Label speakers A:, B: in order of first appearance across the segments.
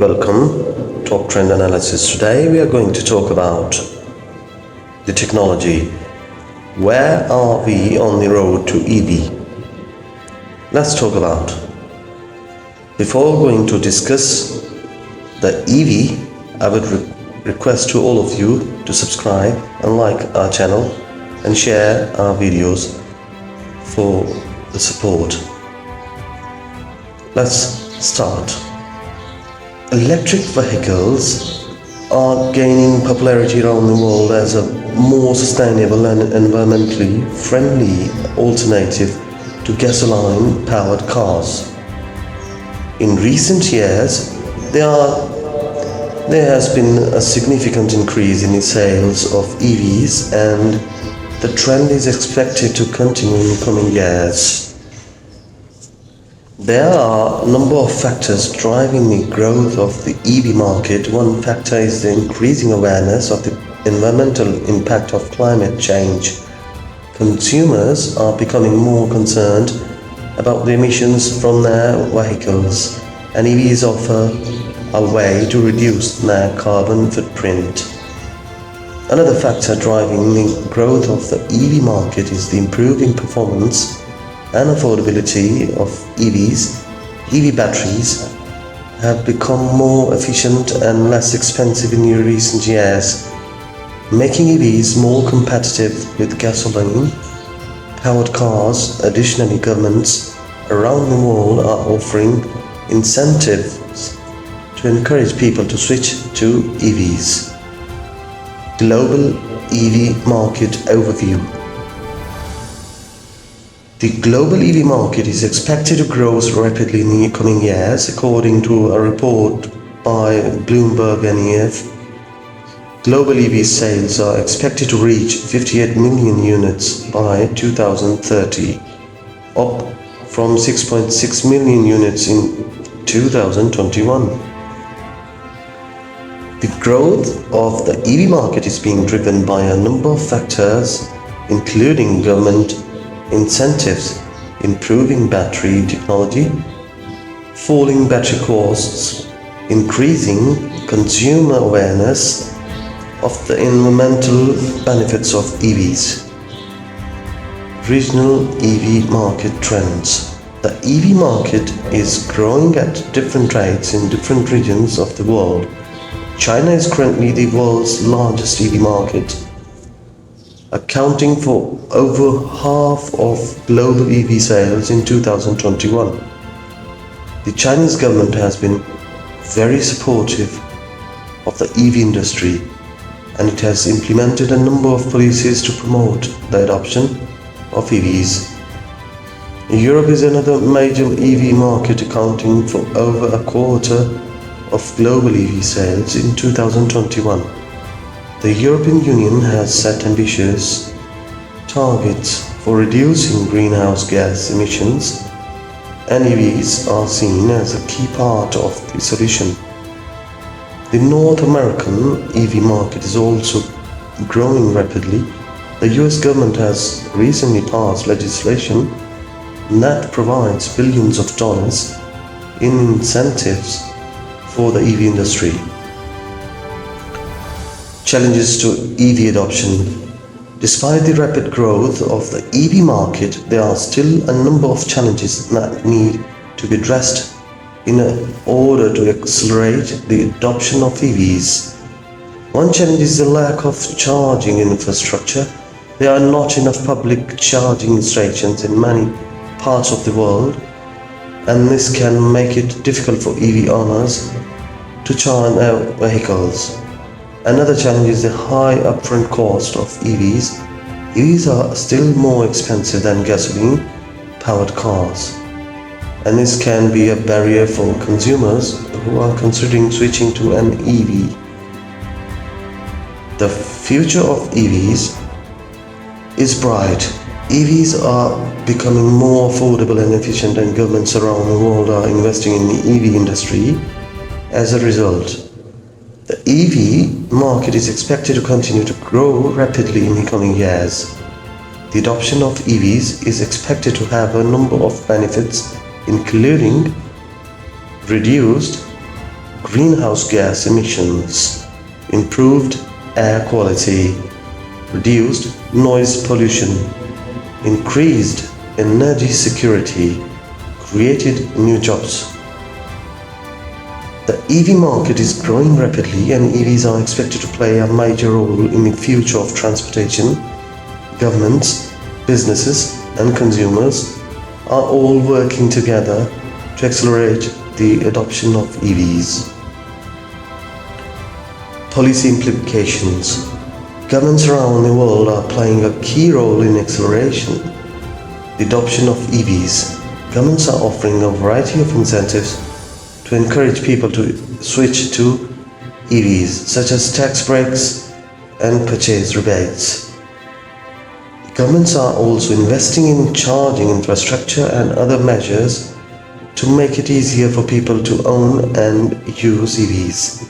A: welcome. Top Trend Analysis. Today we are going to talk about the technology. Where are we on the road to EV? Let's talk about. Before going to discuss the EV, I would request to all of you to subscribe and like our channel and share our videos for the support. Let's start. Electric vehicles are gaining popularity around the world as a more sustainable and environmentally friendly alternative to gasoline-powered cars. In recent years, there has been a significant increase in the sales of EVs, and the trend is expected to continue in the coming years. There are a number of factors driving the growth of the EV market. One factor is the increasing awareness of the environmental impact of climate change. Consumers are becoming more concerned about the emissions from their vehicles, and EVs offer a way to reduce their carbon footprint. Another factor driving the growth of the EV market is the improving performance and affordability of EVs. EV batteries have become more efficient and less expensive in recent years, making EVs more competitive with gasoline-powered cars. Additionally, governments around the world are offering incentives to encourage people to switch to EVs. Global EV market overview. The global EV market is expected to grow rapidly in the coming years, according to a report by Bloomberg NEF. Global EV sales are expected to reach 58 million units by 2030, up from 6.6 million units in 2021. The growth of the EV market is being driven by a number of factors, including government incentives, improving battery technology, falling battery costs, increasing consumer awareness of the environmental benefits of EVs. Regional EV market trends. The EV market is growing at different rates in different regions of the world. China is currently the world's largest EV market, accounting for over half of global EV sales in 2021. The Chinese government has been very supportive of the EV industry, and it has implemented a number of policies to promote the adoption of EVs. Europe is another major EV market, accounting for over a quarter of global EV sales in 2021. The European Union has set ambitious targets for reducing greenhouse gas emissions, and EVs are seen as a key part of the solution. The North American EV market is also growing rapidly. The US government has recently passed legislation that provides billions of dollars in incentives for the EV industry. Challenges to EV adoption. Despite the rapid growth of the EV market, there are still a number of challenges that need to be addressed in order to accelerate the adoption of EVs. One challenge is the lack of charging infrastructure. There are not enough public charging stations in many parts of the world, and this can make it difficult for EV owners to charge their vehicles. Another challenge is the high upfront cost of EVs. EVs are still more expensive than gasoline-powered cars, and this can be a barrier for consumers who are considering switching to an EV. The future of EVs is bright. EVs are becoming more affordable and efficient, and governments around the world are investing in the EV industry. As a result, the EV market is expected to continue to grow rapidly in the coming years. The adoption of EVs is expected to have a number of benefits, including reduced greenhouse gas emissions, improved air quality, reduced noise pollution, increased energy security, created new jobs. The EV market is growing rapidly and EVs are expected to play a major role in the future of transportation. Governments, businesses and consumers are all working together to accelerate the adoption of EVs. Policy implications. Governments around the world are playing a key role in acceleration the adoption of EVs. Governments are offering a variety of incentives to encourage people to switch to EVs, such as tax breaks and purchase rebates. Governments are also investing in charging infrastructure and other measures to make it easier for people to own and use EVs.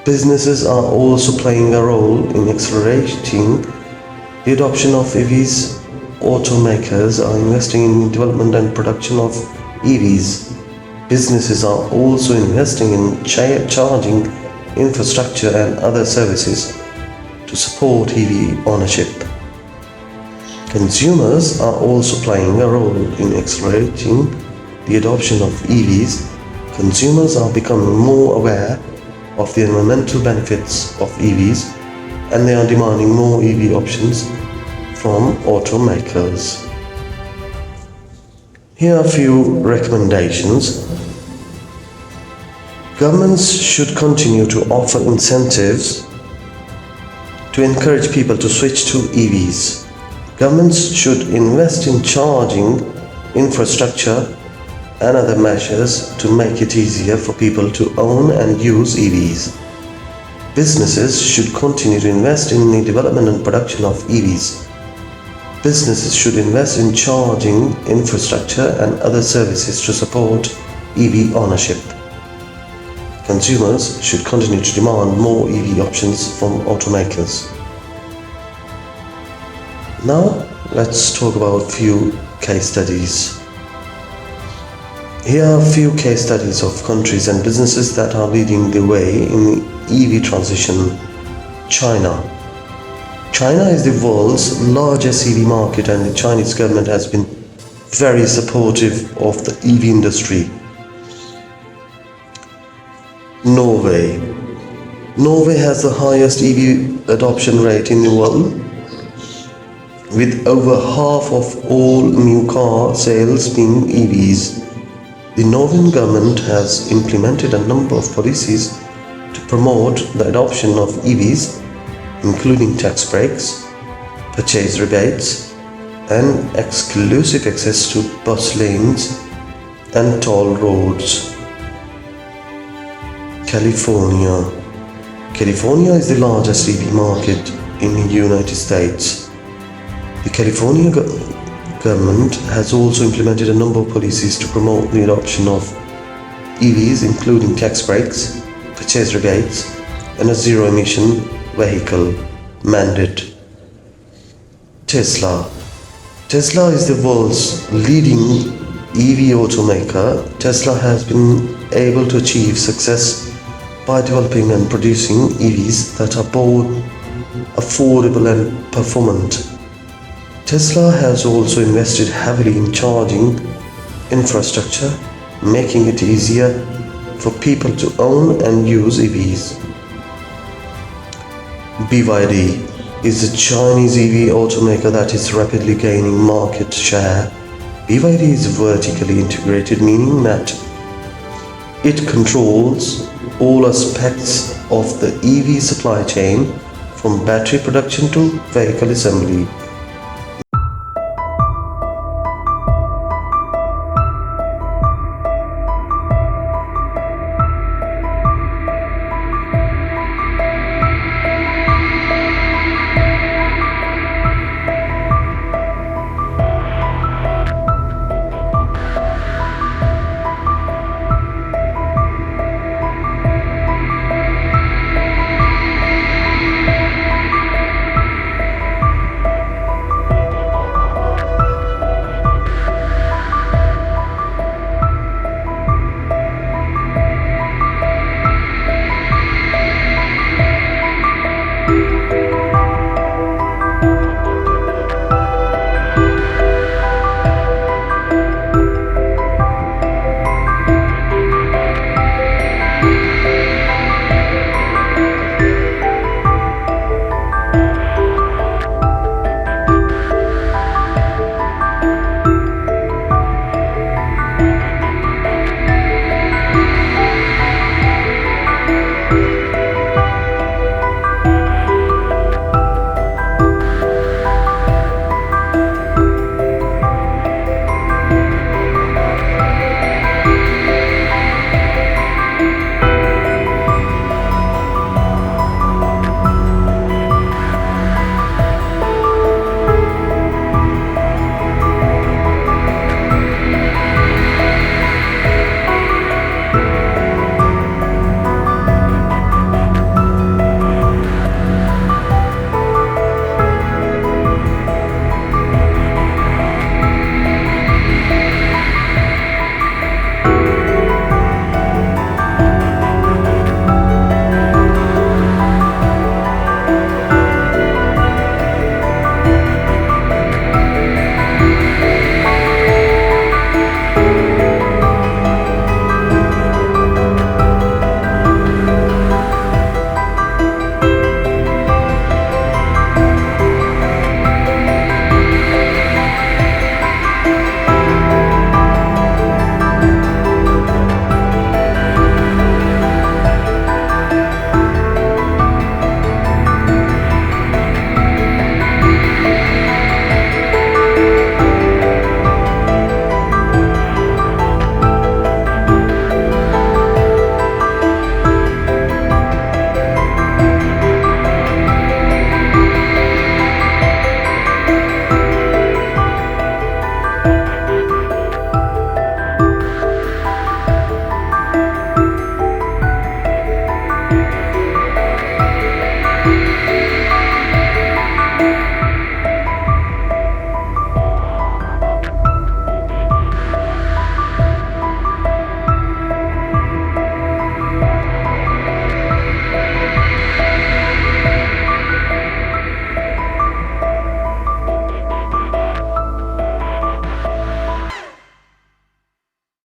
A: Businesses are also playing a role in accelerating the adoption of EVs. Automakers are investing in development and production of EVs. Businesses are also investing in charging infrastructure and other services to support EV ownership. Consumers are also playing a role in accelerating the adoption of EVs. Consumers are becoming more aware of the environmental benefits of EVs and they are demanding more EV options from automakers. Here are a few recommendations. Governments should continue to offer incentives to encourage people to switch to EVs. Governments should invest in charging infrastructure and other measures to make it easier for people to own and use EVs. Businesses should continue to invest in the development and production of EVs. Businesses should invest in charging infrastructure and other services to support EV ownership. Consumers should continue to demand more EV options from automakers. Now, let's talk about a few case studies. Here are a few case studies of countries and businesses that are leading the way in the EV transition. China. China is the world's largest EV market and the Chinese government has been very supportive of the EV industry. Norway. Norway has the highest EV adoption rate in the world, with over half of all new car sales being EVs. The Norwegian government has implemented a number of policies to promote the adoption of EVs, including tax breaks, purchase rebates, and exclusive access to bus lanes and toll roads. California. California is the largest EV market in the United States. The California government has also implemented a number of policies to promote the adoption of EVs, including tax breaks, purchase rebates, and a zero-emission vehicle mandate. Tesla. Tesla is the world's leading EV automaker. Tesla has been able to achieve success by developing and producing EVs that are both affordable and performant. Tesla has also invested heavily in charging infrastructure, making it easier for people to own and use EVs. BYD is a Chinese EV automaker that is rapidly gaining market share. BYD is vertically integrated, meaning that it controls all aspects of the EV supply chain, from battery production to vehicle assembly.